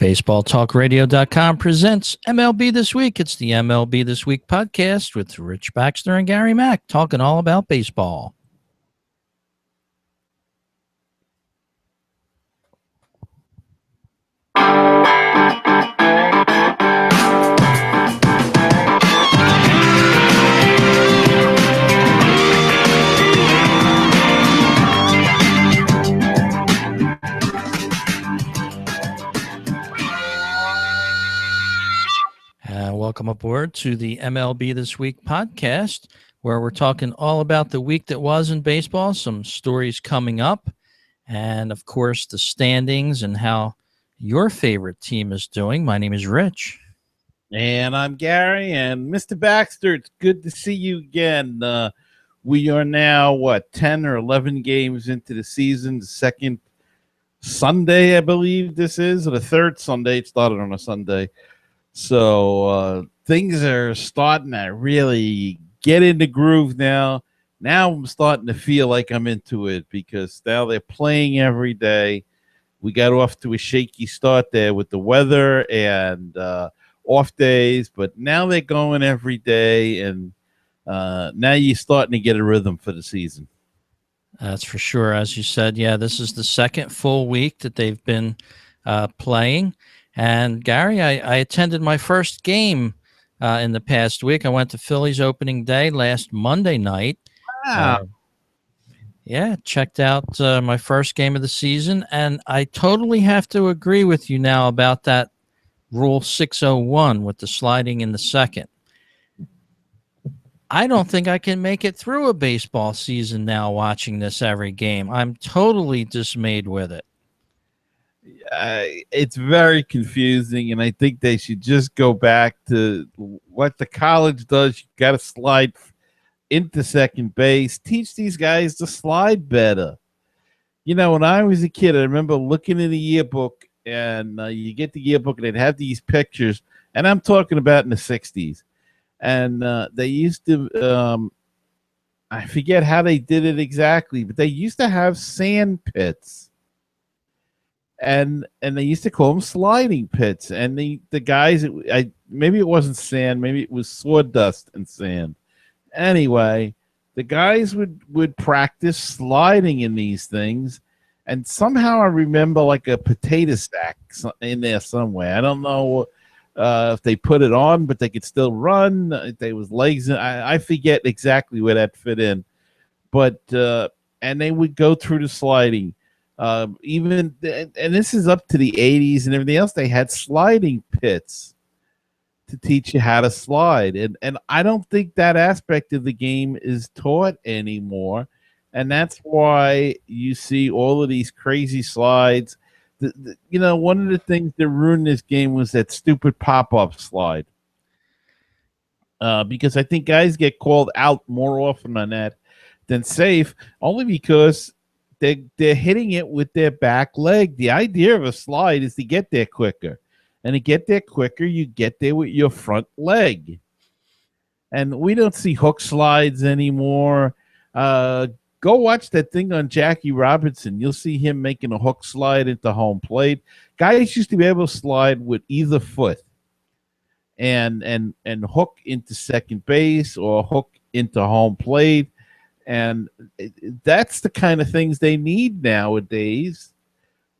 BaseballTalkRadio.com presents MLB This Week. It's the MLB This Week podcast with Rich Baxter and Gary Mack talking all about baseball. Welcome aboard to the MLB This Week podcast, where we're talking all about the week that was in baseball, some stories coming up, and of course the standings and how your favorite team is doing. My name is Rich. And I'm Gary. And Mr. Baxter, it's good to see you again. We are now, 10 or 11 games into the season, the second Sunday, I believe this is, or the third Sunday. It started on a Sunday. So things are starting to really get in the groove now. Now I'm starting to feel like I'm into it because now they're playing every day. We got off to a shaky start there with the weather and off days, but now they're going every day, and now you're starting to get a rhythm for the season. That's for sure. As you said, yeah, this is the second full week that they've been playing. And Gary, I attended my first game in the past week. I went to Phillies opening day last Monday night. Wow. Checked out my first game of the season, and I totally have to agree with you now about that Rule 601 with the sliding in the second. I don't think I can make it through a baseball season now watching this every game. I'm totally dismayed with it. It's very confusing, and I think they should just go back to what the college does. You got to slide into second base. Teach these guys to slide better. You know, when I was a kid, I remember looking in the yearbook, and you get the yearbook, and they'd have these pictures, and I'm talking about in the 60s. And they used to, I forget how they did it exactly, but they used to have sand pits. And they used to call them sliding pits. And the guys, maybe it wasn't sand, maybe it was sawdust and sand. Anyway, the guys would practice sliding in these things. And somehow I remember like a potato sack in there somewhere. I don't know if they put it on, but they could still run. There was legs. I forget exactly where that fit in. But and they would go through the sliding. And this is up to the 80s and everything else. They had sliding pits to teach you how to slide. And I don't think that aspect of the game is taught anymore. And that's why you see all of these crazy slides. One of the things that ruined this game was that stupid pop-up slide. Because I think guys get called out more often on that than safe, only because they're hitting it with their back leg. The idea of a slide is to get there quicker. And to get there quicker, you get there with your front leg. And we don't see hook slides anymore. Go watch that thing on Jackie Robinson. You'll see him making a hook slide into home plate. Guys used to be able to slide with either foot and hook into second base or hook into home plate. And that's the kind of things they need nowadays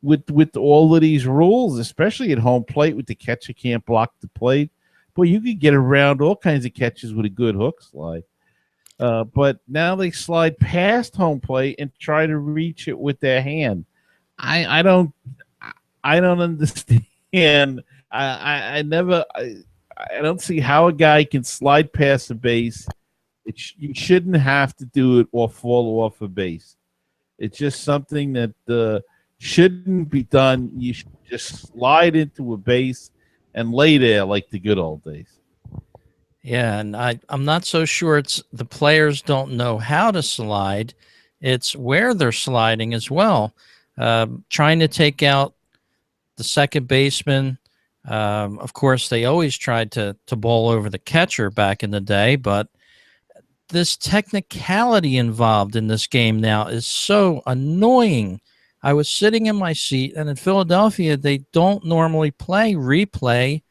with all of these rules, especially at home plate with the catcher can't block the plate. Boy, you could get around all kinds of catches with a good hook slide. But now they slide past home plate and try to reach it with their hand. I don't understand. I don't see how a guy can slide past a base. You shouldn't have to do it or fall off a base. It's just something that shouldn't be done. You should just slide into a base and lay there like the good old days. Yeah, and I'm not so sure it's the players don't know how to slide. It's where they're sliding as well. Trying to take out the second baseman. Of course, they always tried to bowl over the catcher back in the day, but this technicality involved in this game now is so annoying I was sitting in my seat, and in Philadelphia, they don't normally play replay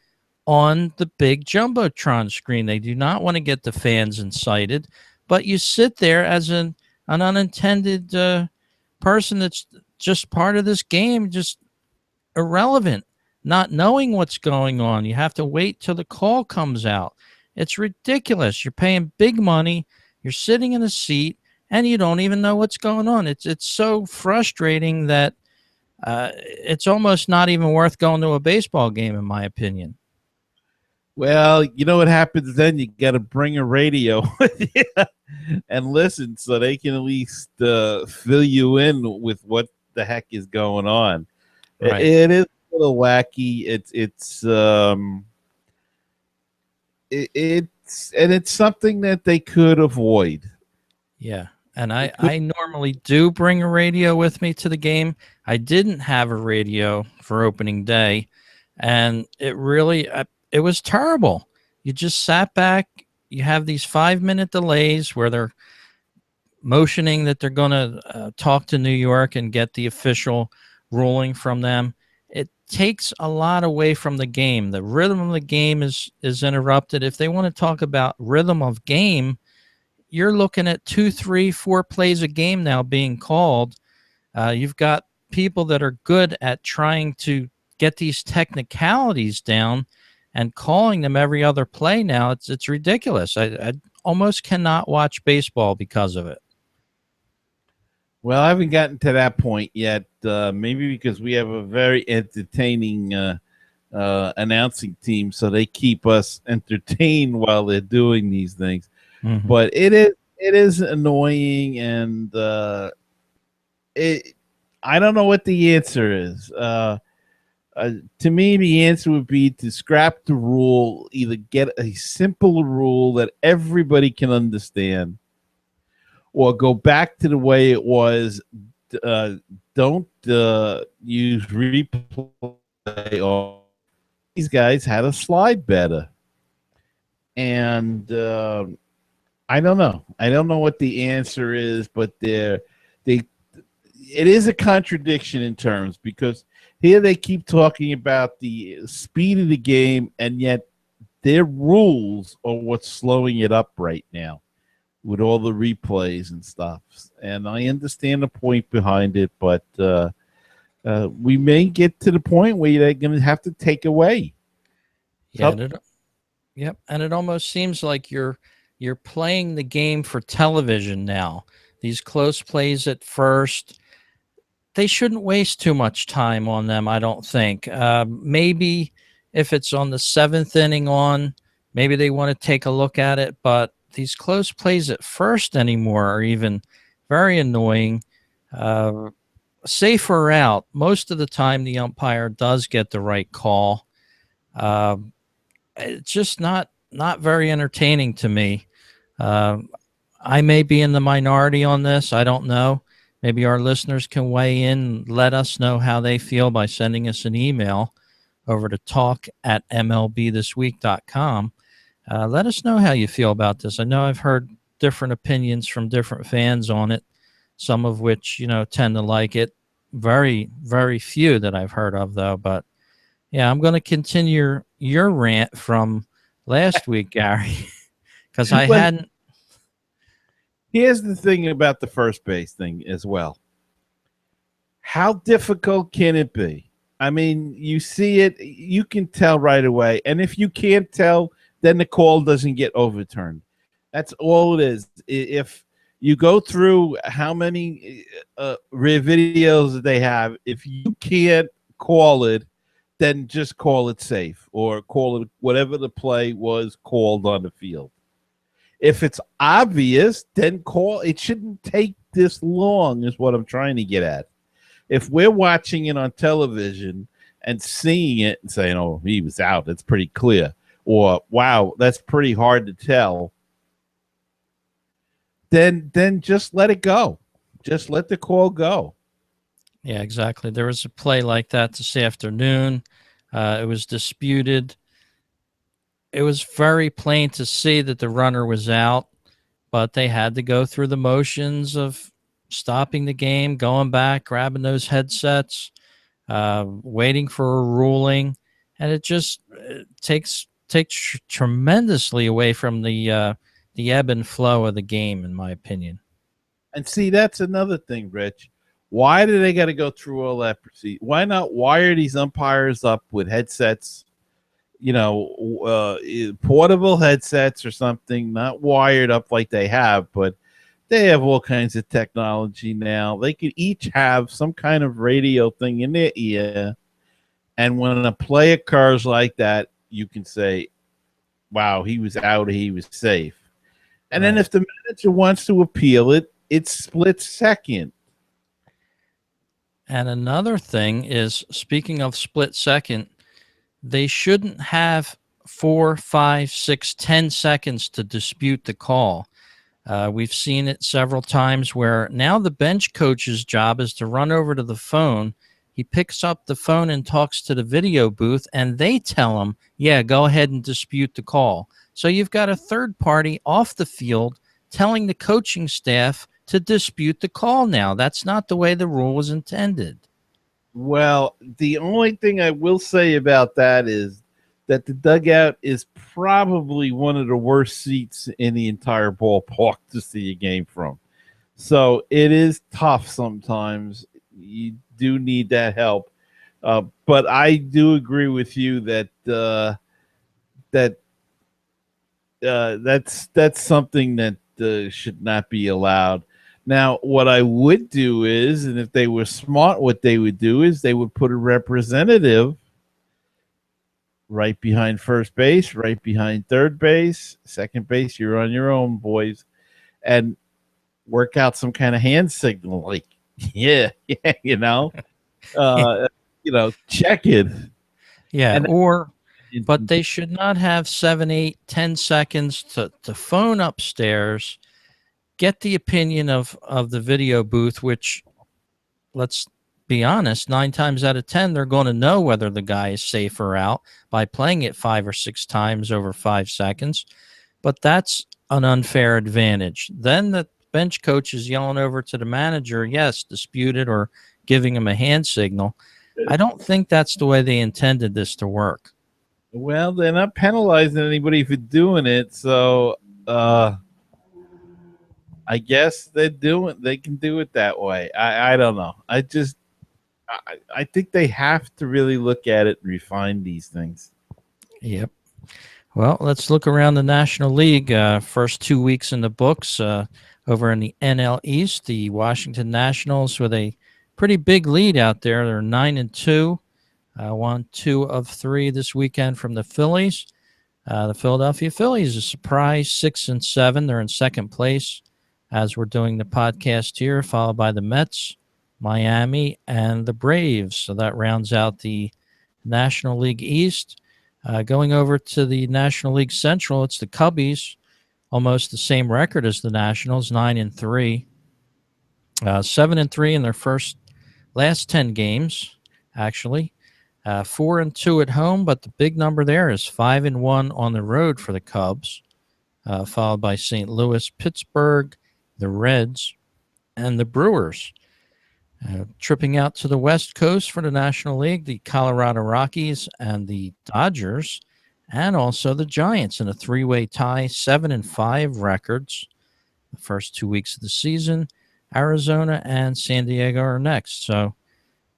on the big jumbotron screen. They do not want to get the fans incited, but you sit there as an unintended person that's just part of this game, just irrelevant, not knowing what's going on. You have to wait till the call comes out. It's ridiculous. You're paying big money. You're sitting in a seat, and you don't even know what's going on. It's so frustrating that it's almost not even worth going to a baseball game, in my opinion. Well, you know what happens then? You got to bring a radio with you and listen so they can at least fill you in with what the heck is going on. Right. It is a little wacky. It's something that they could avoid. Yeah. And I normally do bring a radio with me to the game. I didn't have a radio for opening day, and it was terrible. You just sat back. You have these 5-minute delays where they're motioning that they're going to talk to New York and get the official ruling from them. It takes a lot away from the game. The rhythm of the game is interrupted. If they want to talk about rhythm of game, you're looking at 2, 3, 4 plays a game now being called. You've got people that are good at trying to get these technicalities down and calling them every other play now. It's ridiculous. I almost cannot watch baseball because of it. Well, I haven't gotten to that point yet. Maybe because we have a very entertaining announcing team, so they keep us entertained while they're doing these things. Mm-hmm. But it is annoying, and I don't know what the answer is. To me, the answer would be to scrap the rule, either get a simple rule that everybody can understand, or go back to the way it was. Don't use replay. Or these guys had to slide better, and I don't know. I don't know what the answer is, but it is a contradiction in terms, because here they keep talking about the speed of the game, and yet their rules are what's slowing it up right now with all the replays and stuff. And I understand the point behind it, but we may get to the point where they're going to have to take away. Yeah. Yep. And it almost seems like you're playing the game for television now. These close plays at first, they shouldn't waste too much time on them, I don't think. Maybe if it's on the 7th inning on, maybe they want to take a look at it. But these close plays at first anymore are even very annoying. Safe or out, most of the time the umpire does get the right call. It's just not very entertaining to me. I may be in the minority on this. I don't know. Maybe our listeners can weigh in, let us know how they feel by sending us an email over to talk@MLBThisWeek.com. Let us know how you feel about this. I know I've heard different opinions from different fans on it, some of which, tend to like it. Very, very few that I've heard of, though. But, yeah, I'm going to continue your rant from last week, Gary, because I hadn't. Here's the thing about the first base thing as well. How difficult can it be? I mean, you see it, you can tell right away. And if you can't tell, then the call doesn't get overturned. That's all it is. If you go through how many videos that they have, if you can't call it, then just call it safe, or call it whatever the play was called on the field. If it's obvious, then call. It shouldn't take this long, is what I'm trying to get at. If we're watching it on television and seeing it and saying, oh, he was out, it's pretty clear, or wow, that's pretty hard to tell, then just let it go. Just let the call go. Yeah, exactly. There was a play like that this afternoon. It was disputed. It was very plain to see that the runner was out, but they had to go through the motions of stopping the game, going back, grabbing those headsets, waiting for a ruling, and it just takes tremendously away from the ebb and flow of the game, in my opinion. And see, that's another thing, Rich. Why do they got to go through all that procedure? Why not wire these umpires up with headsets? Portable headsets or something, not wired up like they have, but they have all kinds of technology now. They could each have some kind of radio thing in their ear. And when a play occurs like that, you can say, wow, he was out, he was safe. And then if the manager wants to appeal it, it's split second. And another thing is, speaking of split second, they shouldn't have 4, 5, 6, 10 seconds to dispute the call. We've seen it several times where now the bench coach's job is to run over to the phone. He picks up the phone and talks to the video booth, and they tell him, yeah, go ahead and dispute the call. So you've got a third party off the field telling the coaching staff to dispute the call now. That's not the way the rule was intended. Well, the only thing I will say about that is that the dugout is probably one of the worst seats in the entire ballpark to see a game from. So it is tough sometimes. You do need that help. But I do agree with you that that's something that should not be allowed. Now, what I would do is, and if they were smart, what they would do is they would put a representative right behind first base, right behind third base, second base. You're on your own, boys, and work out some kind of hand signal, like yeah, check it. Yeah, but they should not have 7, 8, 10 seconds to phone upstairs, get the opinion of the video booth, which, let's be honest, 9 times out of 10, they're going to know whether the guy is safe or out by playing it 5 or 6 times over 5 seconds. But that's an unfair advantage. Then the bench coach is yelling over to the manager, yes, dispute it, or giving him a hand signal. I don't think that's the way they intended this to work. Well, they're not penalizing anybody for doing it, so I guess they can do it that way. I don't know. I think they have to really look at it and refine these things. Yep. Well, let's look around the National League. First 2 weeks in the books. Over in the NL East, the Washington Nationals with a pretty big lead out there. They're 9-2. Won 2 of 3 this weekend from the Phillies. The Philadelphia Phillies, a surprise, 6-7. They're in second place as we're doing the podcast here, followed by the Mets, Miami, and the Braves. So that rounds out the National League East. Going over to the National League Central, it's the Cubbies, almost the same record as the Nationals, 9-3. 7-3 in their last 10 games, actually. 4-2 at home, but the big number there is 5-1 on the road for the Cubs, followed by St. Louis, Pittsburgh, the Reds, and the Brewers. Tripping out to the West Coast for the National League, the Colorado Rockies and the Dodgers, and also the Giants in a 3-way tie, 7-5 records. The first 2 weeks of the season, Arizona and San Diego are next. So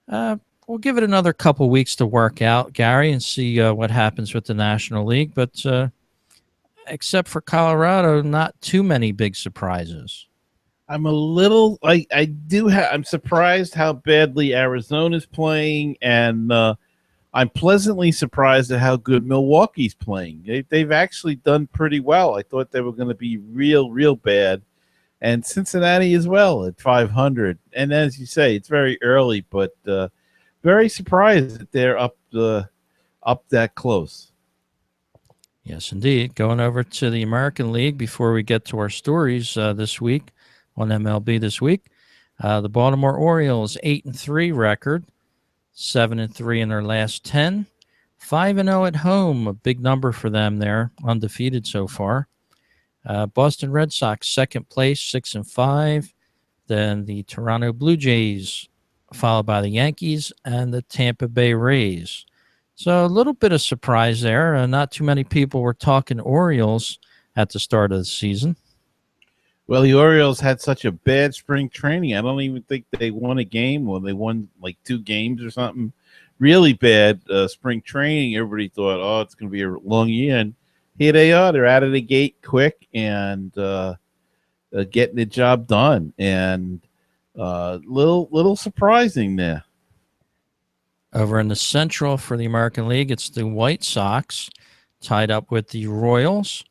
we'll give it another couple weeks to work out, Gary, and see what happens with the National League. But except for Colorado, not too many big surprises. I'm a little I'm surprised how badly Arizona's playing, and I'm pleasantly surprised at how good Milwaukee's playing. They've actually done pretty well. I thought they were going to be real bad. And Cincinnati as well at 500. And as you say, it's very early, but very surprised that they're up that close. Yes, indeed. Going over to the American League before we get to our stories this week on MLB This Week. The Baltimore Orioles, 8-3 record, 7-3 in their last 10, 5-0 at home, a big number for them there, undefeated so far. Boston Red Sox, second place, 6-5. then the Toronto Blue Jays, followed by the Yankees and the Tampa Bay Rays. So a little bit of surprise there. Not too many people were talking Orioles at the start of the season. Well, the Orioles had such a bad spring training. I don't even think they won a game, or they won like 2 games or something. Really bad spring training. Everybody thought, oh, it's going to be a long year. And here they are. They're out of the gate quick and getting the job done. And little surprising there. Over in the Central for the American League, it's the White Sox tied up with the Royals.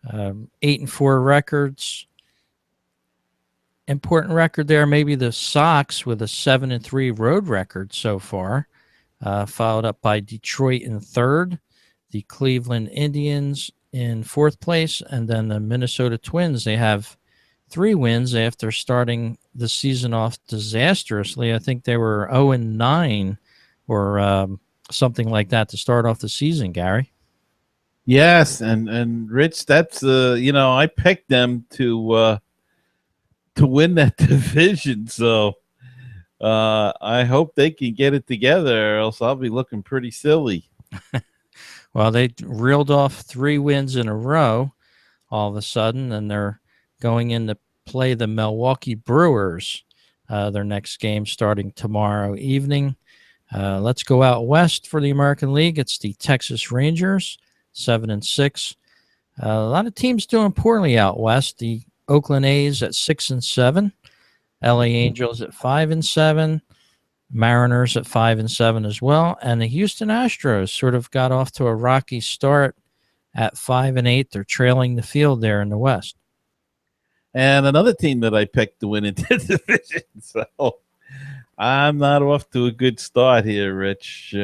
8-4 records. Important record there, maybe the Sox with a 7-3 road record so far, followed up by Detroit in third, the Cleveland Indians in fourth place, and then the Minnesota Twins. They have 3 wins after starting the season off disastrously. I think they were 0-9 or something like that to start off the season, Gary. Yes, and Rich, that's I picked them to win that division. So I hope they can get it together, or else I'll be looking pretty silly. Well, they reeled off 3 wins in a row all of a sudden, and they're going in to play the Milwaukee Brewers. Their next game starting tomorrow evening. Let's go out west for the American League. It's the Texas Rangers, 7-6. A lot of teams doing poorly out west. The Oakland A's at 6-7, LA Angels at 5-7, Mariners at 5-7 as well, and the Houston Astros sort of got off to a rocky start at 5-8. They're trailing the field there in the West. And another team that I picked to win in the division. So I'm not off to a good start here, Rich.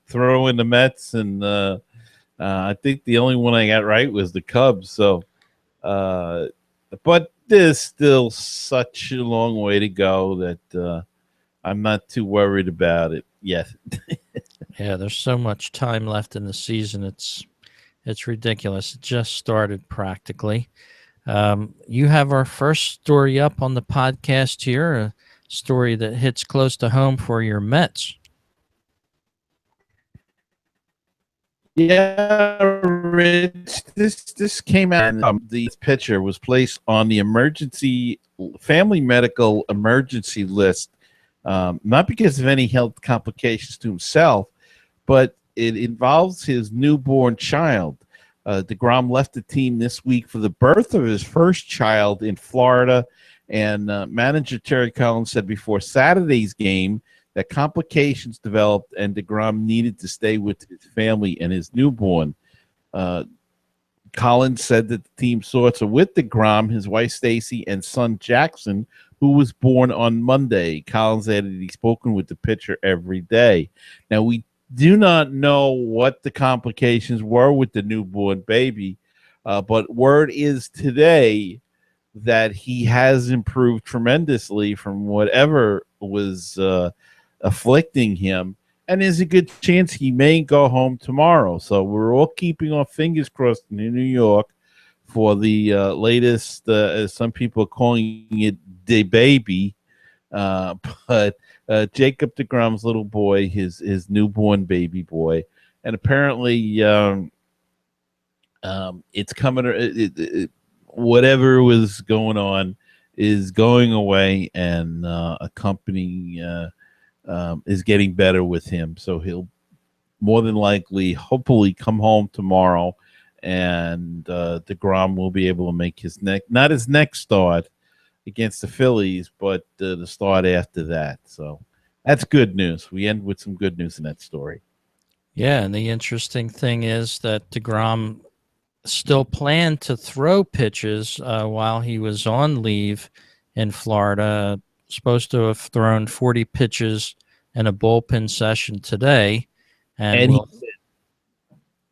Throw in the Mets, and I think the only one I got right was the Cubs. So, but there's still such a long way to go that I'm not too worried about it yet. Yeah, there's so much time left in the season. It's ridiculous. It just started practically. You have our first story up on the podcast here, a story that hits close to home for your Mets. Yeah, Rich. This came out. The pitcher was placed on the family medical emergency list, not because of any health complications to himself, but it involves his newborn child. DeGrom left the team this week for the birth of his first child in Florida, and manager Terry Collins said before Saturday's game that complications developed and DeGrom needed to stay with his family and his newborn. Collins said that the team's thoughts are with DeGrom, his wife Stacy, and son Jackson, who was born on Monday. Collins added he's spoken with the pitcher every day. Now, we do not know what the complications were with the newborn baby, but word is today that he has improved tremendously from whatever was afflicting him, and there's a good chance he may go home tomorrow. So we're all keeping our fingers crossed in New York for the latest, as some people are calling it, the baby. But Jacob deGrom's little boy, his newborn baby boy, and apparently it's coming. Whatever was going on is going away, and a company is getting better with him. So he'll more than likely, hopefully, come home tomorrow, and DeGrom will be able to make not his next start against the Phillies, but the start after that. So that's good news. We end with some good news in that story. Yeah, and the interesting thing is that DeGrom still planned to throw pitches while he was on leave in Florida. Supposed to have thrown 40 pitches in a bullpen session today. And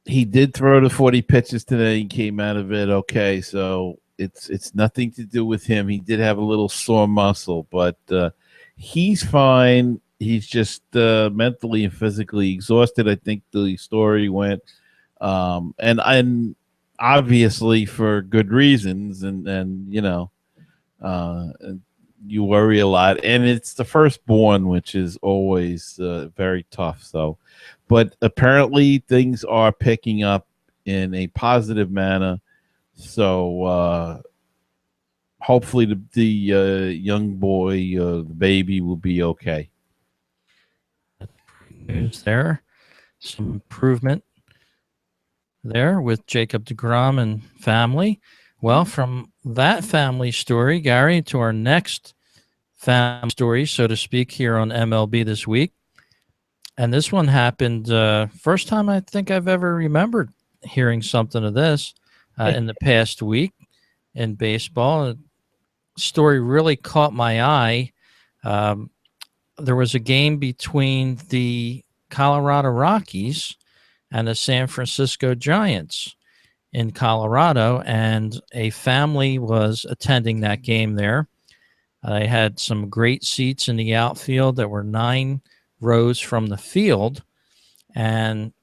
he did throw the 40 pitches today. He came out of it okay. So it's nothing to do with him. He did have a little sore muscle, but he's fine. He's just mentally and physically exhausted, I think the story went. And obviously for good reasons. And you worry a lot, and it's the firstborn, which is always very tough. So, but apparently things are picking up in a positive manner. So hopefully the young boy, the baby, will be okay. News there, some improvement there with Jacob deGrom and family. Well, from that family story, Gary, to our next family story, so to speak, here on MLB This Week. And this one happened first time I think I've ever remembered hearing something of this in the past week in baseball. The story really caught my eye. There was a game between the Colorado Rockies and the San Francisco Giants in Colorado, and a family was attending that game there. They had some great seats in the outfield that were 9 rows from the field, and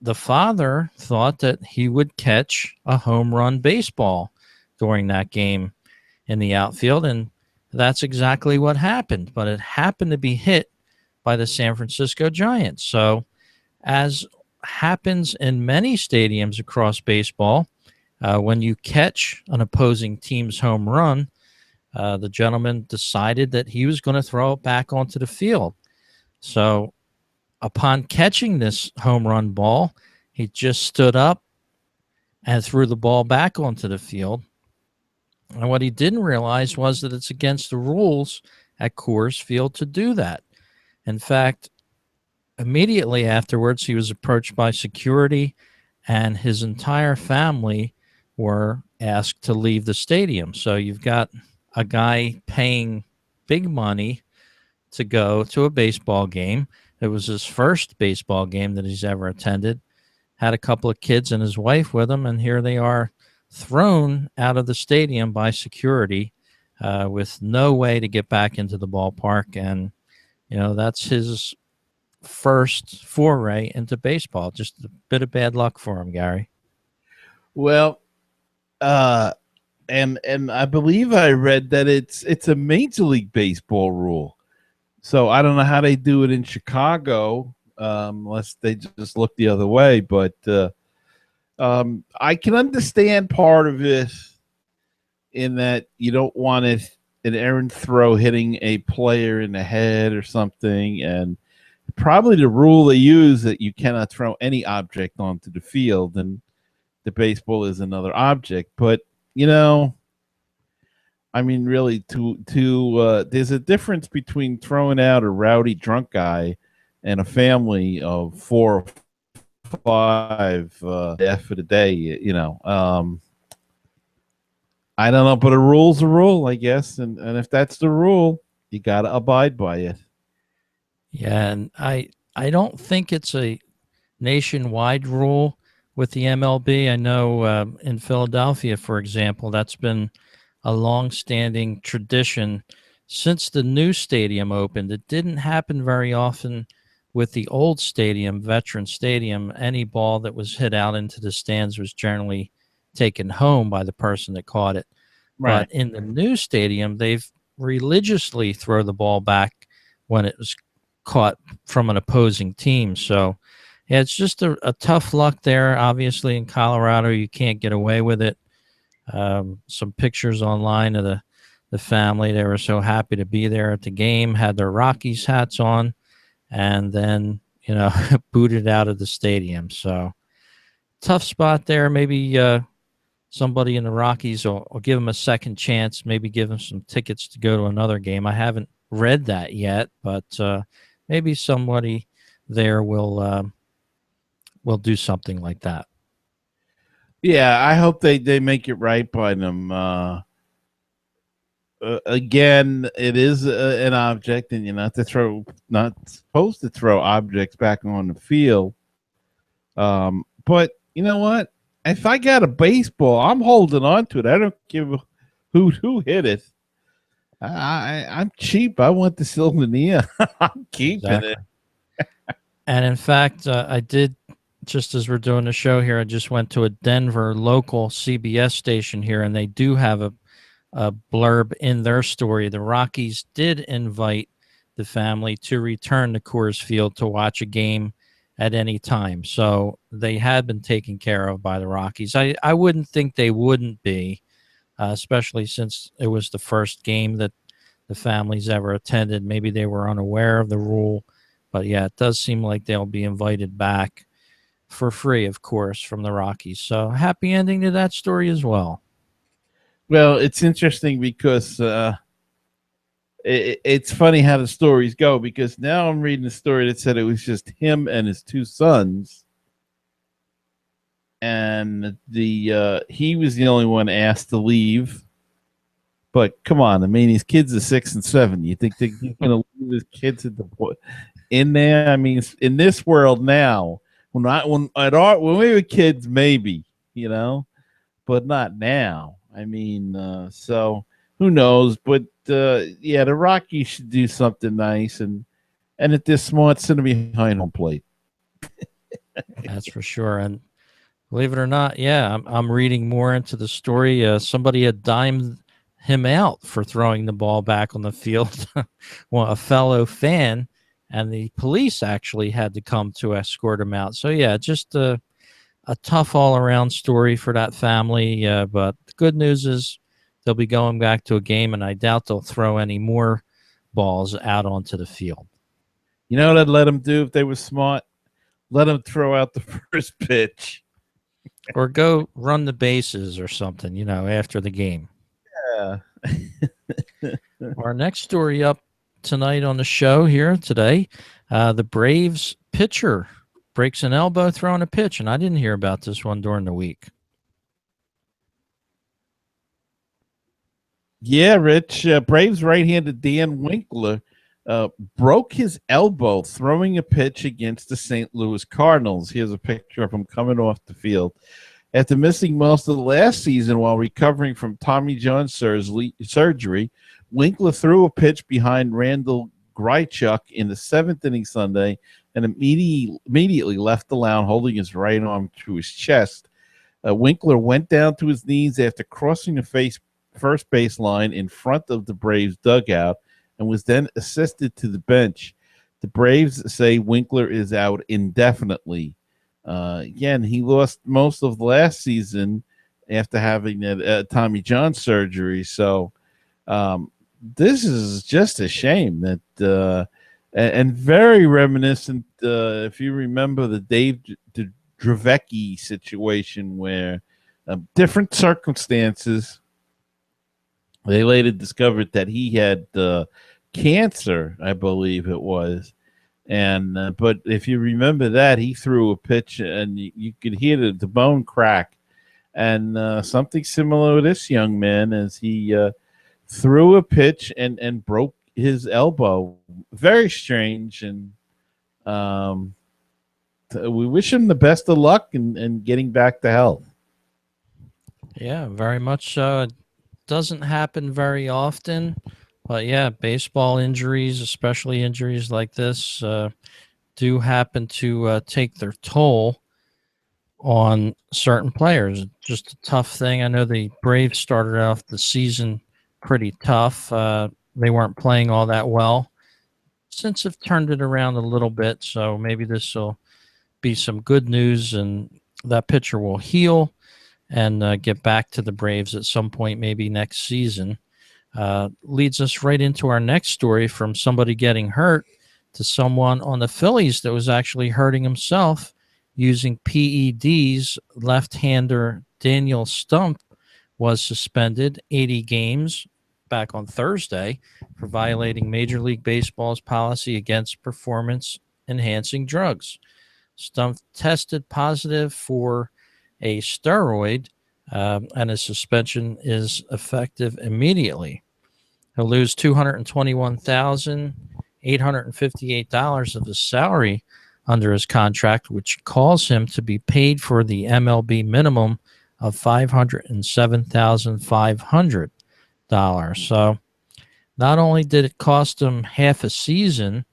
the father thought that he would catch a home run baseball during that game in the outfield, and that's exactly what happened. But it happened to be hit by the San Francisco Giants. So, as happens in many stadiums across baseball, when you catch an opposing team's home run, the gentleman decided that he was going to throw it back onto the field. So, upon catching this home run ball, he just stood up and threw the ball back onto the field. And what he didn't realize was that it's against the rules at Coors Field to do that. In fact, immediately afterwards, he was approached by security, and his entire family were asked to leave the stadium. So you've got a guy paying big money to go to a baseball game. It was his first baseball game that he's ever attended. Had a couple of kids and his wife with him, and here they are thrown out of the stadium by security with no way to get back into the ballpark. And, that's his first foray into baseball. Just a bit of bad luck for him, Gary. Well, and I believe I read that it's a Major League Baseball rule. So I don't know how they do it in Chicago, unless they just look the other way. But I can understand part of it in that you don't want an errant throw hitting a player in the head or something. And probably the rule they use that you cannot throw any object onto the field, and the baseball is another object. But, I mean, really, there's a difference between throwing out a rowdy drunk guy and a family of 4 or 5 for the day. I don't know, but a rule's a rule, I guess, and if that's the rule, you got to abide by it. Yeah, and I don't think it's a nationwide rule with the MLB. I know in Philadelphia, for example, that's been a long-standing tradition since the new stadium opened. It didn't happen very often with the old stadium, Veteran Stadium. Any ball that was hit out into the stands was generally taken home by the person that caught it. Right. But in the new stadium, they've religiously throw the ball back when it was caught from an opposing team. So, yeah, it's just a tough luck there. Obviously, in Colorado, you can't get away with it. Some pictures online of the family. They were so happy to be there at the game, had their Rockies hats on, and then, booted out of the stadium. So, tough spot there. Maybe somebody in the Rockies will give them a second chance, maybe give them some tickets to go to another game. I haven't read that yet, but maybe somebody there will do something like that. Yeah, I hope they make it right by them. Again, it is an object, and you're not supposed to throw objects back on the field. But you know what? If I got a baseball, I'm holding on to it. I don't give who hit it. I'm cheap. I want the souvenir. I'm keeping it. And in fact, I did, just as we're doing the show here, I just went to a Denver local CBS station here, and they do have blurb in their story. The Rockies did invite the family to return to Coors Field to watch a game at any time. So they had been taken care of by the Rockies. I wouldn't think they wouldn't be, especially since it was the first game that the families ever attended. Maybe they were unaware of the rule. But yeah, it does seem like they'll be invited back for free, of course, from the Rockies. So happy ending to that story as well. Well, it's interesting because it's funny how the stories go, because now I'm reading a story that said it was just him and his two sons, and the he was the only one asked to leave. But come on, I mean, his kids are 6 and 7. You think he's going to leave his kids in there? I mean, in this world now, when we were kids, maybe, but not now. I mean, so who knows? But yeah, the Rockies should do something nice, and if they're smart, send them behind home plate. That's for sure. And believe it or not, yeah, I'm reading more into the story. Somebody had dimed him out for throwing the ball back on the field. Well, a fellow fan, and the police actually had to come to escort him out. So yeah, just a tough all around story for that family. But the good news is they'll be going back to a game, and I doubt they'll throw any more balls out onto the field. You know what I'd let them do if they were smart? Let them throw out the first pitch. Or go run the bases or something, after the game. Yeah. Our next story up tonight on the show here today, the Braves pitcher breaks an elbow throwing a pitch, and I didn't hear about this one during the week. Yeah, Rich. Braves right-handed Dan Winkler broke his elbow throwing a pitch against the St. Louis Cardinals. Here's a picture of him coming off the field. After missing most of the last season while recovering from Tommy John surgery, Winkler threw a pitch behind Randall Grichuk in the 7th inning Sunday and immediately left the mound holding his right arm to his chest. Winkler went down to his knees after crossing the first base line in front of the Braves dugout and was then assisted to the bench. The Braves say Winkler is out indefinitely. Again, he lost most of last season after having that Tommy John surgery. So this is just a shame that, and very reminiscent, if you remember the Dave Dravecki situation, where different circumstances, they later discovered that he had cancer, I believe it was. And but if you remember that, he threw a pitch and you could hear the bone crack. And something similar with this young man as he threw a pitch and broke his elbow. Very strange. And we wish him the best of luck in getting back to health. Yeah, very much so. It doesn't happen very often. But yeah, baseball injuries, especially injuries like this, do happen to take their toll on certain players. Just a tough thing. I know the Braves started off the season pretty tough. They weren't playing all that well. Since have turned it around a little bit, so maybe this will be some good news, and that pitcher will heal and get back to the Braves at some point, maybe next season. Leads us right into our next story, from somebody getting hurt to someone on the Phillies that was actually hurting himself using PEDs. Left-hander Daniel Stump was suspended 80 games back on Thursday for violating Major League Baseball's policy against performance-enhancing drugs. Stump tested positive for a steroid, and his suspension is effective immediately. He'll lose $221,858 of his salary under his contract, which calls him to be paid for the MLB minimum of $507,500. So not only did it cost him half a season,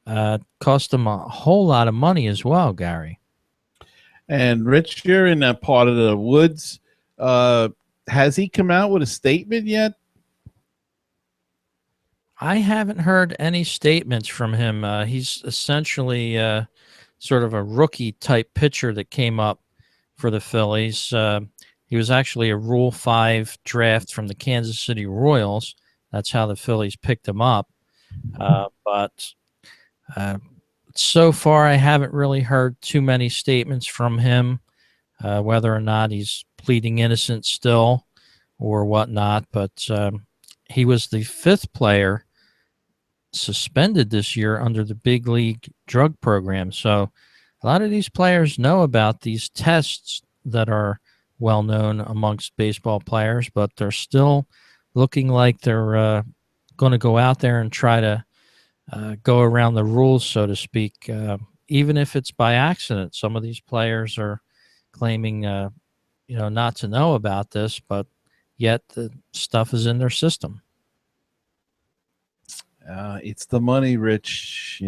it cost him a whole lot of money as well, Gary. And Rich, you're in that part of the woods. Has he come out with a statement yet? I haven't heard any statements from him. He's essentially sort of a rookie type pitcher that came up for the Phillies. He was actually a Rule 5 draft from the Kansas City Royals. That's how the Phillies picked him up. But so far, I haven't really heard too many statements from him, whether or not he's pleading innocent still or whatnot. But he was the 5th player suspended this year under the big league drug program. So a lot of these players know about these tests that are well known amongst baseball players, but they're still looking like they're going to go out there and try to go around the rules, so to speak, even if it's by accident. Some of these players are claiming, not to know about this, but yet the stuff is in their system. It's the money, Rich.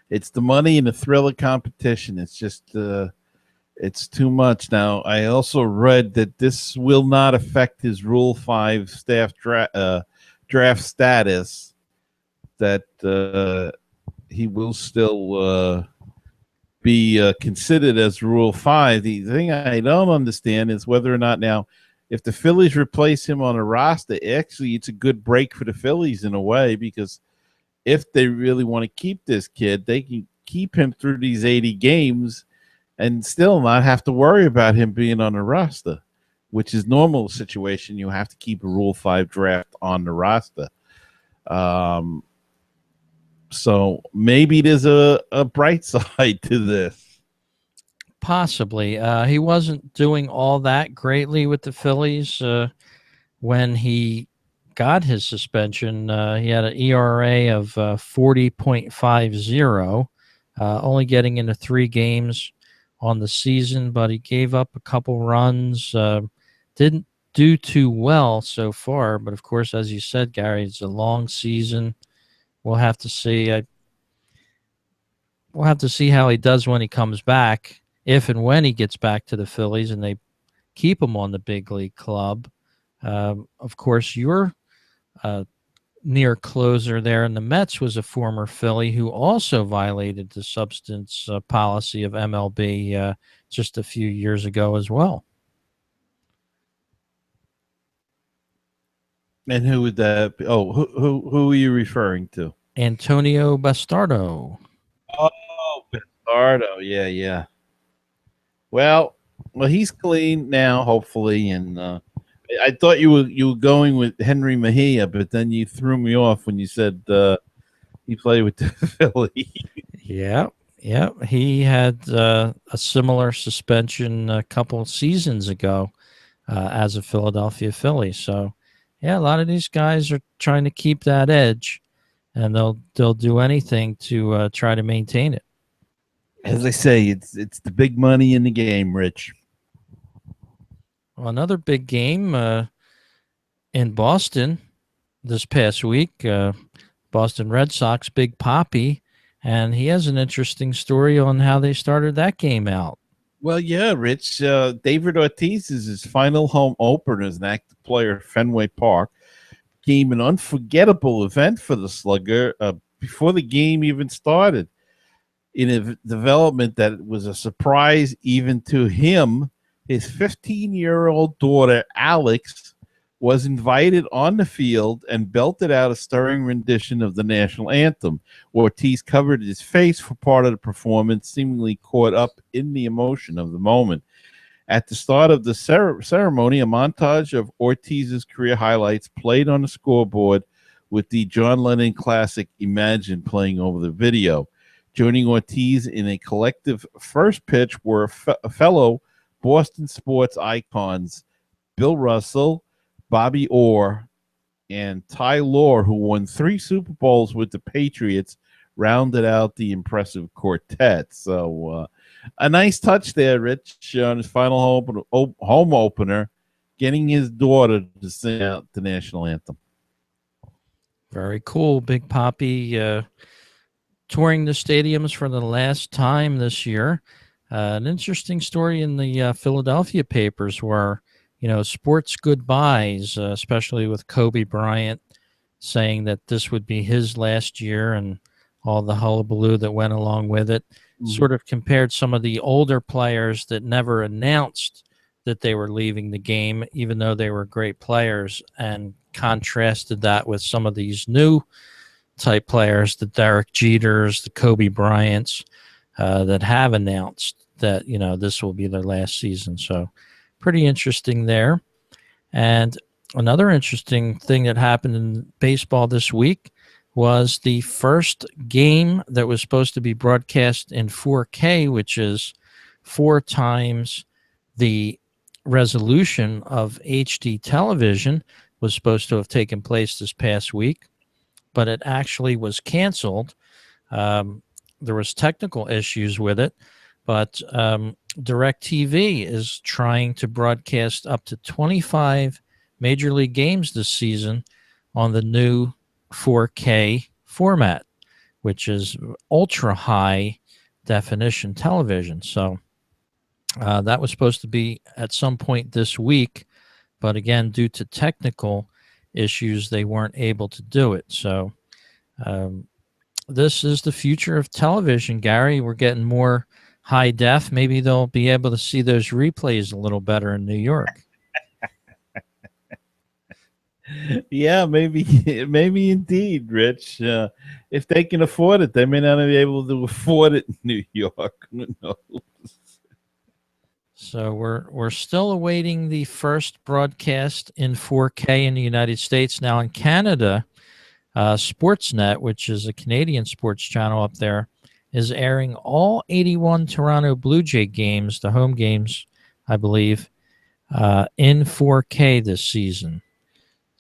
It's the money and the thrill of competition. It's just, it's too much. Now, I also read that this will not affect his Rule 5 staff draft status, that he will still be considered as Rule 5. The thing I don't understand is whether or not now, if the Phillies replace him on a roster, actually it's a good break for the Phillies in a way, because if they really want to keep this kid, they can keep him through these 80 games and still not have to worry about him being on the roster, which is normal situation. You have to keep a Rule 5 draft on the roster. So maybe there's a bright side to this. Possibly. He wasn't doing all that greatly with the Phillies when he got his suspension. He had an ERA of 40.50, only getting into 3 games on the season, but he gave up a couple runs. Didn't do too well so far, but of course, as you said, Gary, it's a long season. We'll have to see. We'll have to see how he does when he comes back, if and when he gets back to the Phillies and they keep him on the big league club. Of course, your near closer there in the Mets was a former Philly who also violated the substance policy of MLB just a few years ago as well. And who would that be? Oh, who are you referring to? Antonio Bastardo. Oh, Bastardo. Yeah. Well, he's clean now, hopefully, and I thought you were going with Henry Mejia, but then you threw me off when you said he played with the Philly. Yeah. He had a similar suspension a couple seasons ago as a Philadelphia Philly. So, yeah, a lot of these guys are trying to keep that edge, and they'll do anything to try to maintain it. As I say, it's the big money in the game, Rich. Well, another big game in Boston this past week, Boston Red Sox, Big Papi, and he has an interesting story on how they started that game out. Well, yeah, Rich. David Ortiz is his final home opener as an active player at Fenway Park. Became an unforgettable event for the slugger before the game even started. In a development that was a surprise even to him, his 15-year-old daughter, Alex, was invited on the field and belted out a stirring rendition of the national anthem. Ortiz covered his face for part of the performance, seemingly caught up in the emotion of the moment. At the start of the ceremony, a montage of Ortiz's career highlights played on the scoreboard with the John Lennon classic Imagine playing over the video. Joining Ortiz in a collective first pitch were fellow Boston sports icons Bill Russell, Bobby Orr, and Ty Law, who won 3 Super Bowls with the Patriots, rounded out the impressive quartet. So a nice touch there, Rich, on his final home opener, getting his daughter to sing out the national anthem. Very cool. Big Papi touring the stadiums for the last time this year. An interesting story in the Philadelphia papers where, sports goodbyes, especially with Kobe Bryant saying that this would be his last year and all the hullabaloo that went along with it. Sort of compared some of the older players that never announced that they were leaving the game, even though they were great players, and contrasted that with some of these new type players, the Derek Jeters, the Kobe Bryants, that have announced that, this will be their last season. So pretty interesting there. And another interesting thing that happened in baseball this week was the first game that was supposed to be broadcast in 4K, which is 4 times the resolution of HD television, was supposed to have taken place this past week, but it actually was canceled. There was technical issues with it, but DirecTV is trying to broadcast up to 25 Major League games this season on the new 4K format, which is ultra high definition television. So that was supposed to be at some point this week, but again, due to technical issues, they weren't able to do it. So this is the future of television, Gary. We're getting more high def. Maybe they'll be able to see those replays a little better in New York. Yeah, maybe indeed, Rich. If they can afford it, they may not be able to afford it in New York. Who knows? So we're still awaiting the first broadcast in 4K in the United States. Now in Canada, Sportsnet, which is a Canadian sports channel up there, is airing all 81 Toronto Blue Jay games, the home games, I believe, in 4K this season.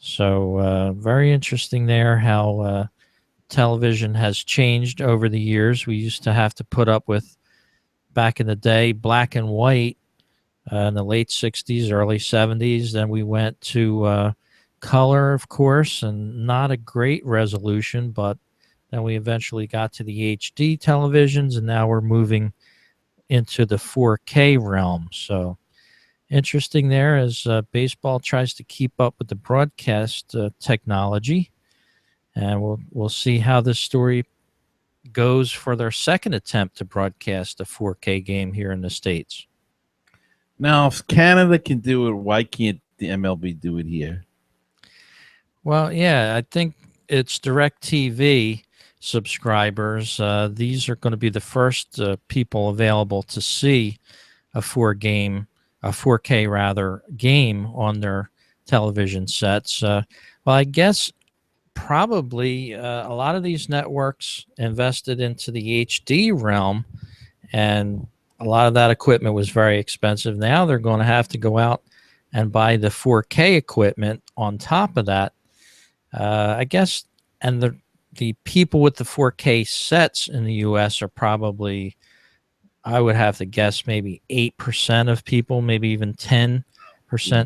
So very interesting there how television has changed over the years. We used to have to put up with, back in the day, black and white in the late 60s, early 70s. Then we went to color, of course, and not a great resolution, but then we eventually got to the HD televisions, and now we're moving into the 4K realm. So interesting there as baseball tries to keep up with the broadcast technology, and we'll see how this story goes for their second attempt to broadcast a 4K game here in the States. Now, if Canada can do it, why can't the MLB do it here? Well, yeah, I think it's DirecTV subscribers. These are going to be the first people available to see a 4K rather game on their television sets. Well, I guess probably a lot of these networks invested into the HD realm, and a lot of that equipment was very expensive. Now they're going to have to go out and buy the 4K equipment on top of that, I guess. And the people with the 4K sets in the U.S. are probably, I would have to guess, maybe 8% of people, maybe even 10%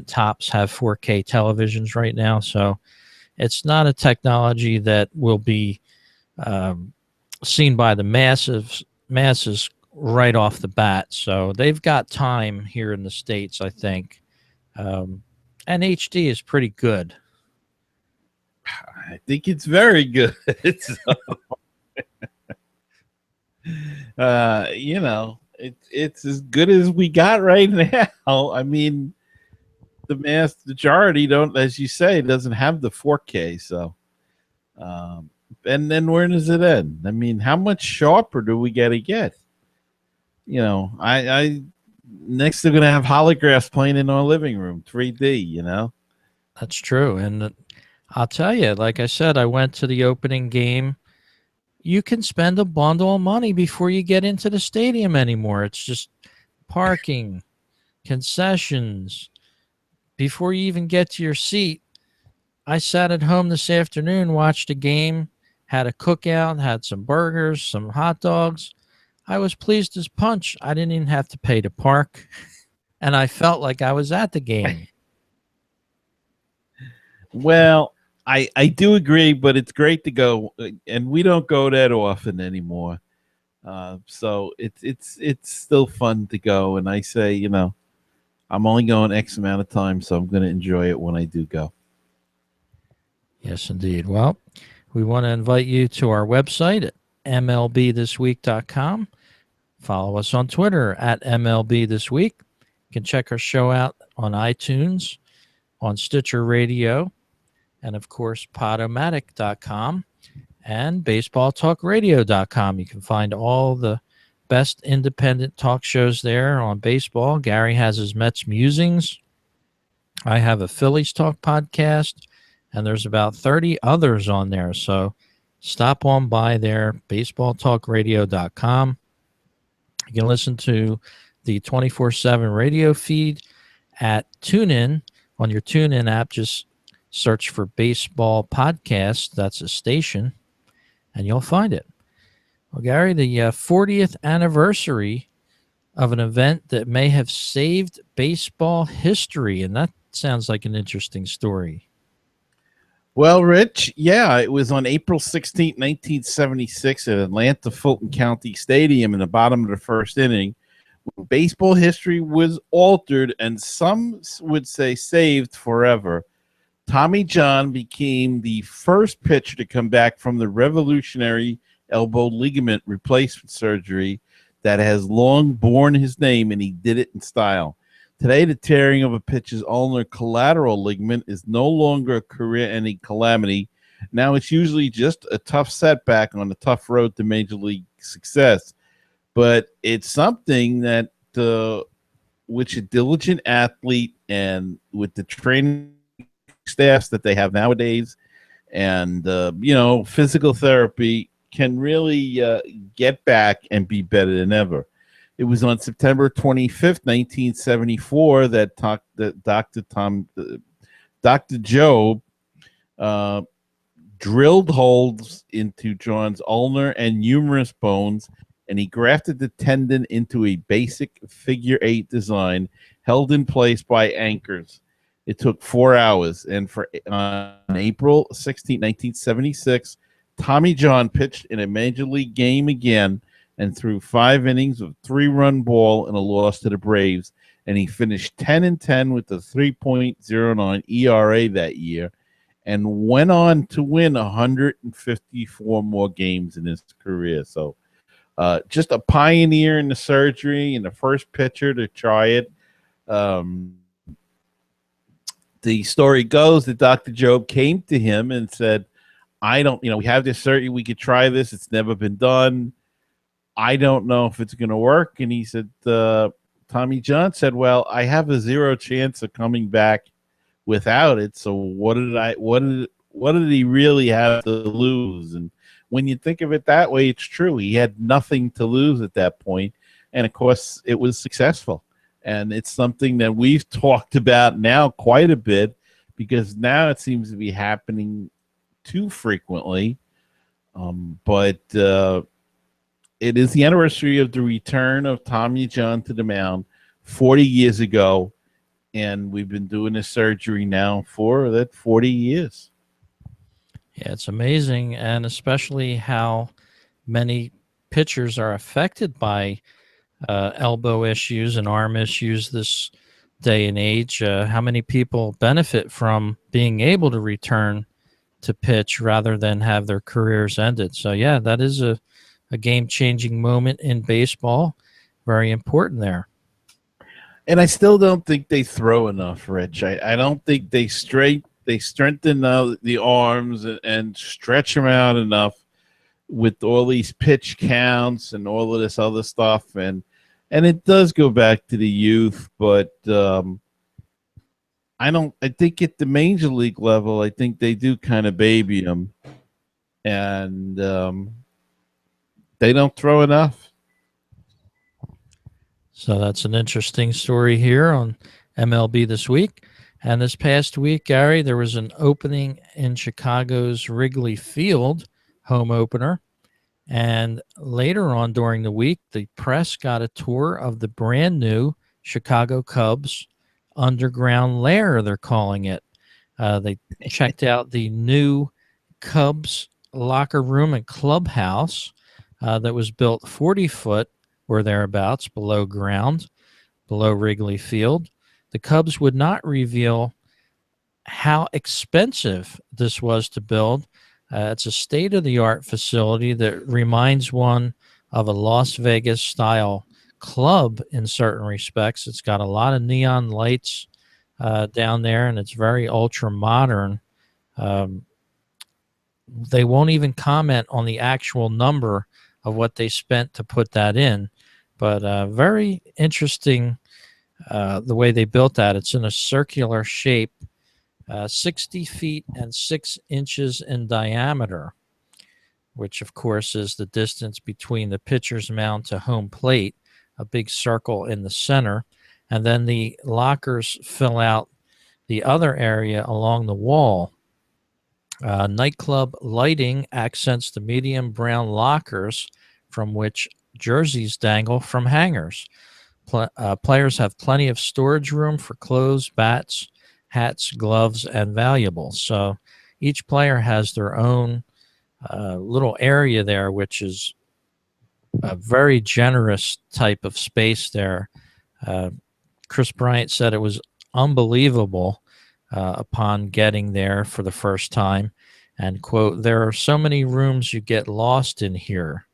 tops have 4K televisions right now. So it's not a technology that will be seen by the masses right off the bat. So they've got time here in the States, I think. And HD is pretty good. I think it's very good. It's as good as we got right now. I mean, the mass majority don't, as you say, doesn't have the 4K. So, and then where does it end? I mean, how much sharper do we got to get? I next they're gonna have holographs playing in our living room, 3D. That's true, and I'll tell you, like I said, I went to the opening game. You can spend a bundle of money before you get into the stadium anymore. It's just parking, concessions. Before you even get to your seat, I sat at home this afternoon, watched a game, had a cookout, had some burgers, some hot dogs. I was pleased as punch. I didn't even have to pay to park, and I felt like I was at the game. Well, I do agree, but it's great to go, and we don't go that often anymore. So it's still fun to go, and I say, I'm only going X amount of time, so I'm going to enjoy it when I do go. Yes, indeed. Well, we want to invite you to our website at MLBThisWeek.com. Follow us on Twitter at MLBThisWeek. You can check our show out on iTunes, on Stitcher Radio, and of course, Podomatic.com and BaseballTalkRadio.com. You can find all the best independent talk shows there on baseball. Gary has his Mets musings. I have a Phillies talk podcast, and there's about 30 others on there. So stop on by there, baseballtalkradio.com. You can listen to the 24/7 radio feed at TuneIn. On your TuneIn app, just search for Baseball Podcast. That's a station, and you'll find it. Well, Gary, the 40th anniversary of an event that may have saved baseball history, and that sounds like an interesting story. Well, Rich, yeah, it was on April 16th, 1976 at Atlanta Fulton County Stadium in the bottom of the first inning. Baseball history was altered, and some would say saved forever. Tommy John became the first pitcher to come back from the revolutionary elbow ligament replacement surgery that has long borne his name, and he did it in style. Today, the tearing of a pitcher's ulnar collateral ligament is no longer a career-ending calamity. Now it's usually just a tough setback on the tough road to major league success. But it's something that which a diligent athlete and with the training staffs that they have nowadays and, physical therapy can really get back and be better than ever. It was on September 25th, 1974, that Dr. Job drilled holes into John's ulnar and humerus bones, and he grafted the tendon into a basic figure-8 design held in place by anchors. It took 4 hours, and on April 16, 1976, Tommy John pitched in a major league game again and threw 5 innings of 3-run ball in a loss to the Braves, and he finished 10-10 with a 3.09 ERA that year and went on to win 154 more games in his career. So just a pioneer in the surgery and the first pitcher to try it. The story goes that Dr. Job came to him and said, we have this surgery. We could try this. It's never been done. I don't know if it's going to work. And he said, Tommy John said, well, I have a 0 chance of coming back without it. So what did he really have to lose? And when you think of it that way, it's true. He had nothing to lose at that point. And of course it was successful. And it's something that we've talked about now quite a bit because now it seems to be happening too frequently. But it is the anniversary of the return of Tommy John to the mound 40 years ago. And we've been doing this surgery now for that 40 years. Yeah, it's amazing, and especially how many pitchers are affected by elbow issues and arm issues this day and age. How many people benefit from being able to return to pitch rather than have their careers ended. So, yeah, that is a game-changing moment in baseball. Very important there. And I still don't think they throw enough, Rich. I don't think they strengthen the arms and stretch them out enough with all these pitch counts and all of this other stuff. And it does go back to the youth, but I think at the major league level, I think they do kind of baby them, and they don't throw enough. So that's an interesting story here on MLB This Week. And this past week, Gary, there was an opening in Chicago's Wrigley Field, home opener. And later on during the week, the press got a tour of the brand new Chicago Cubs underground lair, they're calling it. They checked out the new Cubs locker room and clubhouse that was built 40 foot or thereabouts below ground, below Wrigley Field. the Cubs would not reveal how expensive this was to build. It's a state of the art facility that reminds one of a Las Vegas style club in certain respects. It's got a lot of neon lights down there, and it's very ultra modern. Um, they won't even comment on the actual number of what they spent to put that in, but very interesting the way they built that. It's in a circular shape, 60 feet and 6 inches in diameter, which of course is the distance between the pitcher's mound to home plate, a big circle in the center. And then the lockers fill out the other area along the wall. Nightclub lighting accents the medium brown lockers from which jerseys dangle from hangers. Players have plenty of storage room for clothes, bats, hats, gloves, and valuables. So each player has their own little area there, which is a very generous type of space there. Chris Bryant said it was unbelievable upon getting there for the first time, and quote, "There are so many rooms you get lost in here."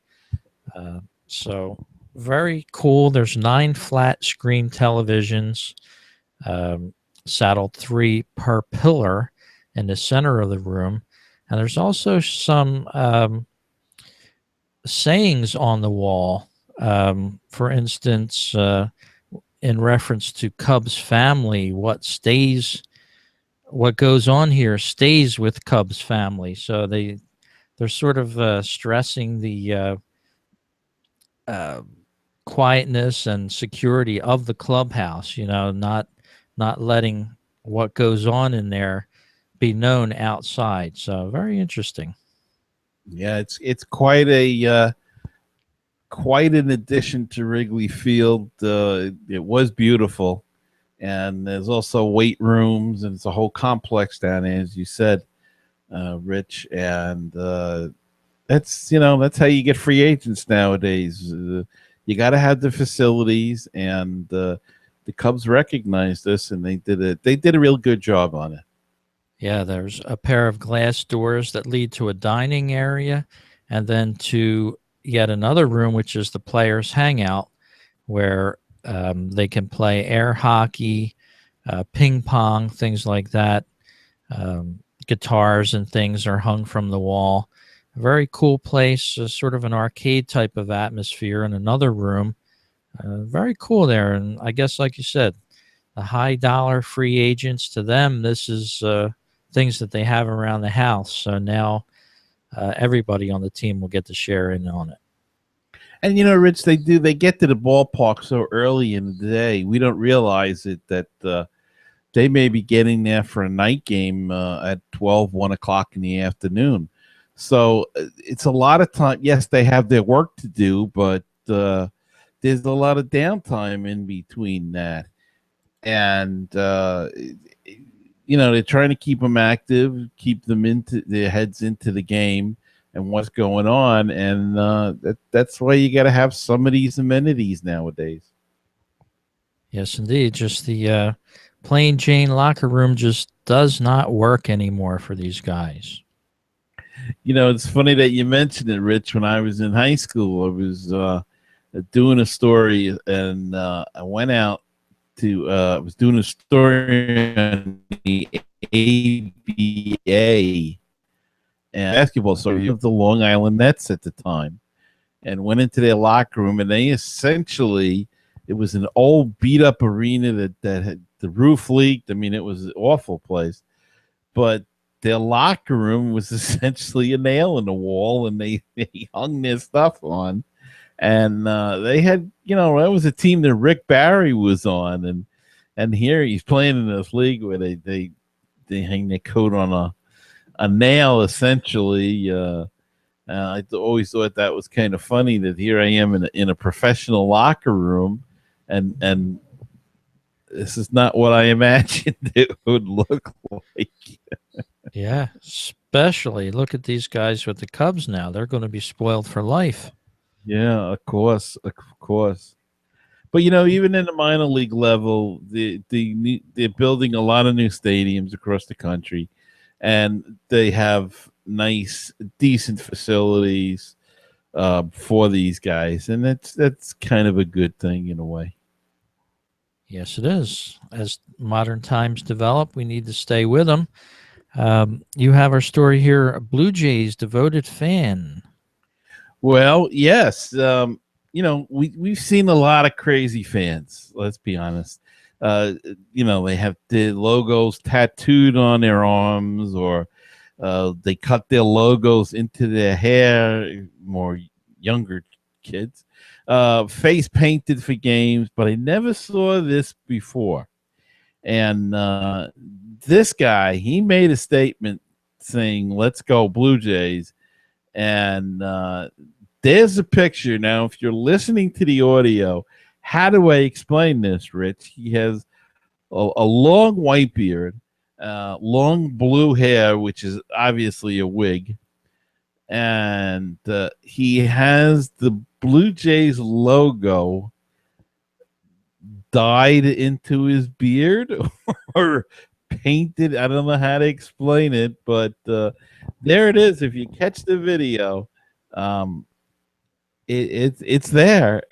So very cool. There's 9 flat screen televisions, saddled 3 per pillar in the center of the room. And there's also some sayings on the wall. For instance, in reference to Cubs family, what goes on here stays with Cubs family. So they're sort of stressing the quietness and security of the clubhouse, not letting what goes on in there be known outside. So very interesting. Yeah, it's quite an addition to Wrigley Field. It was beautiful, and there's also weight rooms, and it's a whole complex down there, as you said, Rich. And that's how you get free agents nowadays. You got to have the facilities, and the Cubs recognized this, and they did a real good job on it. Yeah, there's a pair of glass doors that lead to a dining area, and then to yet another room, which is the players' hangout, where they can play air hockey, ping pong, things like that. Guitars and things are hung from the wall. A very cool place, sort of an arcade type of atmosphere in another room. Very cool there. And I guess, like you said, the high dollar free agents, to them, this is things that they have around the house. So now everybody on the team will get to share in on it. And Rich, they get to the ballpark so early in the day. We don't realize it that they may be getting there for a night game at 1 o'clock in the afternoon. So it's a lot of time. Yes, they have their work to do, but there's a lot of downtime in between that. And they're trying to keep them active, keep them into their heads into the game and what's going on, and that's why you got to have some of these amenities nowadays. Yes, indeed. Just the plain Jane locker room just does not work anymore for these guys. It's funny that you mentioned it, Rich. When I was in high school, I was doing a story, and I went out to I was doing a story on the ABA and basketball story of the Long Island Nets at the time, and went into their locker room, and they essentially, it was an old beat up arena that had the roof leaked. I mean, it was an awful place, but their locker room was essentially a nail in the wall, and they hung their stuff on. And they had, that was a team that Rick Barry was on, and here he's playing in this league where they hang their coat on a nail, essentially. I always thought that was kind of funny that here I am in a professional locker room, and this is not what I imagined it would look like. Yeah, especially look at these guys with the Cubs now. They're going to be spoiled for life. Yeah, of course. But even in the minor league level, they're building a lot of new stadiums across the country, and they have nice, decent facilities for these guys, and that's kind of a good thing in a way. Yes, it is. As modern times develop, we need to stay with them. You have our story here, a Blue Jays devoted fan. Well, yes. We've seen a lot of crazy fans. Let's be honest. They have the logos tattooed on their arms, or they cut their logos into their hair. More younger kids, face painted for games. But I never saw this before. And this guy, he made a statement saying, "Let's go Blue Jays." And there's a picture. Now, if you're listening to the audio, how do I explain this, Rich? He has a long white beard, long blue hair, which is obviously a wig, and he has the Blue Jays logo dyed into his beard or painted. I don't know how to explain it, but there it is. If you catch the video, it's there.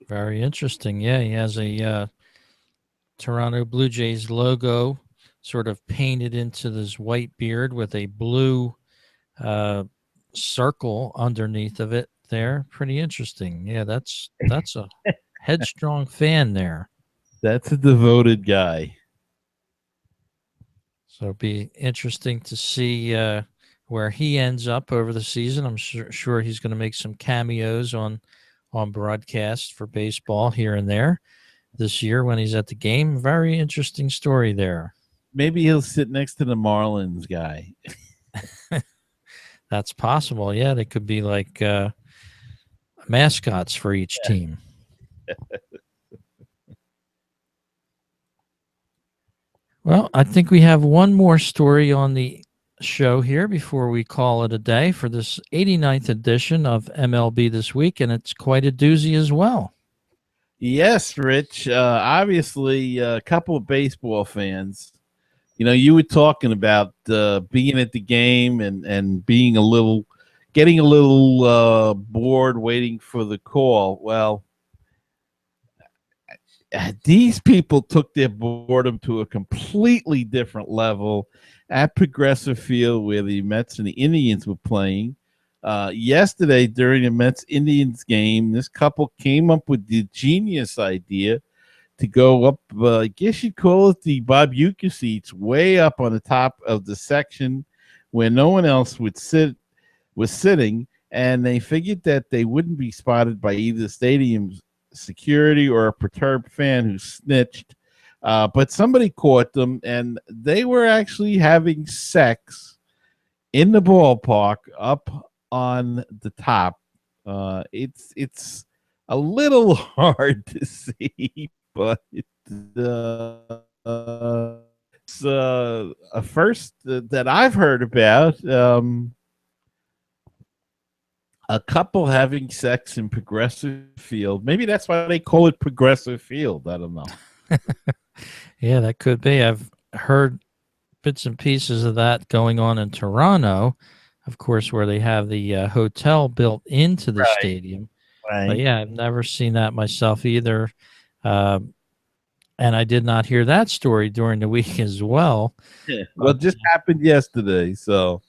Very interesting. Yeah, he has a Toronto Blue Jays logo sort of painted into this white beard with a blue circle underneath of it there. Pretty interesting. Yeah, that's a headstrong fan there. That's a devoted guy. So it'll be interesting to see where he ends up over the season. I'm sure he's going to make some cameos on broadcast for baseball here and there this year when he's at the game. Very interesting story there. Maybe he'll sit next to the Marlins guy. That's possible. Yeah, they could be like mascots for each team. Well, I think we have one more story on the show here before we call it a day for this 89th edition of MLB This Week, and it's quite a doozy as well. Yes, Rich. Obviously, a couple of baseball fans. You were talking about being at the game and being getting a little bored waiting for the call. Well, these people took their boredom to a completely different level at Progressive Field, where the Mets and the Indians were playing. Yesterday, during the Mets-Indians game, this couple came up with the genius idea to go up, I guess you'd call it the Bob Uecker seats, way up on the top of the section where no one else was sitting, and they figured that they wouldn't be spotted by either stadium's security or a perturbed fan who snitched. But somebody caught them, and they were actually having sex in the ballpark up on the top. It's a little hard to see, but it's a first that I've heard about. A couple having sex in Progressive Field. Maybe that's why they call it Progressive Field. I don't know. Yeah, that could be. I've heard bits and pieces of that going on in Toronto, of course, where they have the hotel built into the stadium. Right. But yeah, I've never seen that myself either. And I did not hear that story during the week as well. Yeah. Well, it just happened yesterday, so.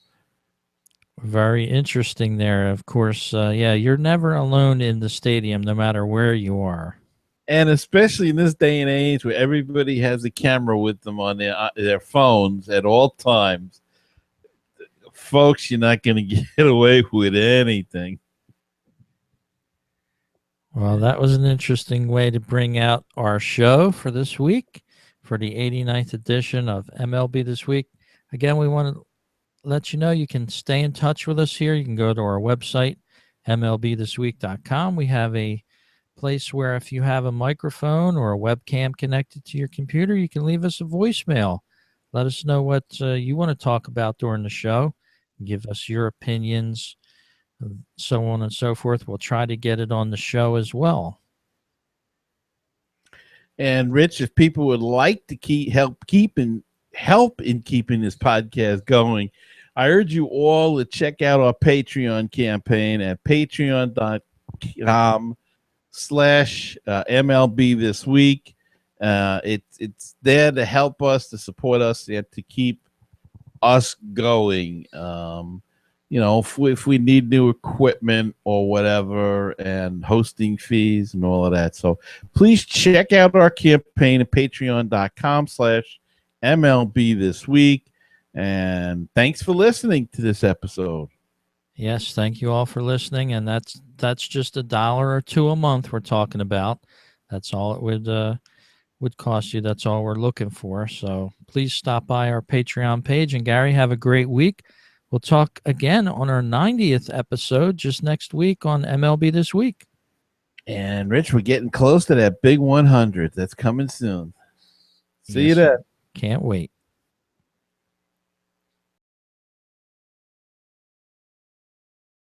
Very interesting there. Of course, yeah, you're never alone in the stadium, no matter where you are. And especially in this day and age where everybody has a camera with them on their phones at all times, folks, you're not going to get away with anything. Well, that was an interesting way to bring out our show for this week, for the 89th edition of MLB This Week. Again, we want to let you know you can stay in touch with us here. You can go to our website, MLBThisWeek.com. We have a place where if you have a microphone or a webcam connected to your computer, you can leave us a voicemail. Let us know what you want to talk about during the show. Give us your opinions, so on and so forth. We'll try to get it on the show as well. And Rich, if people would like to help in keeping this podcast going, I urge you all to check out our Patreon campaign at patreon.com/MLB this week. It's there to help us, to support us, and to keep us going. If we need new equipment or whatever, and hosting fees and all of that. So please check out our campaign at patreon.com/MLB this week. And thanks for listening to this episode. Yes, thank you all for listening. And that's just $1 or $2 a month we're talking about. That's all it would cost you. That's all we're looking for. So please stop by our Patreon page. And Gary, have a great week. We'll talk again on our 90th episode just next week on MLB This Week. And Rich, we're getting close to that big 100 that's coming soon. See you then. Can't wait.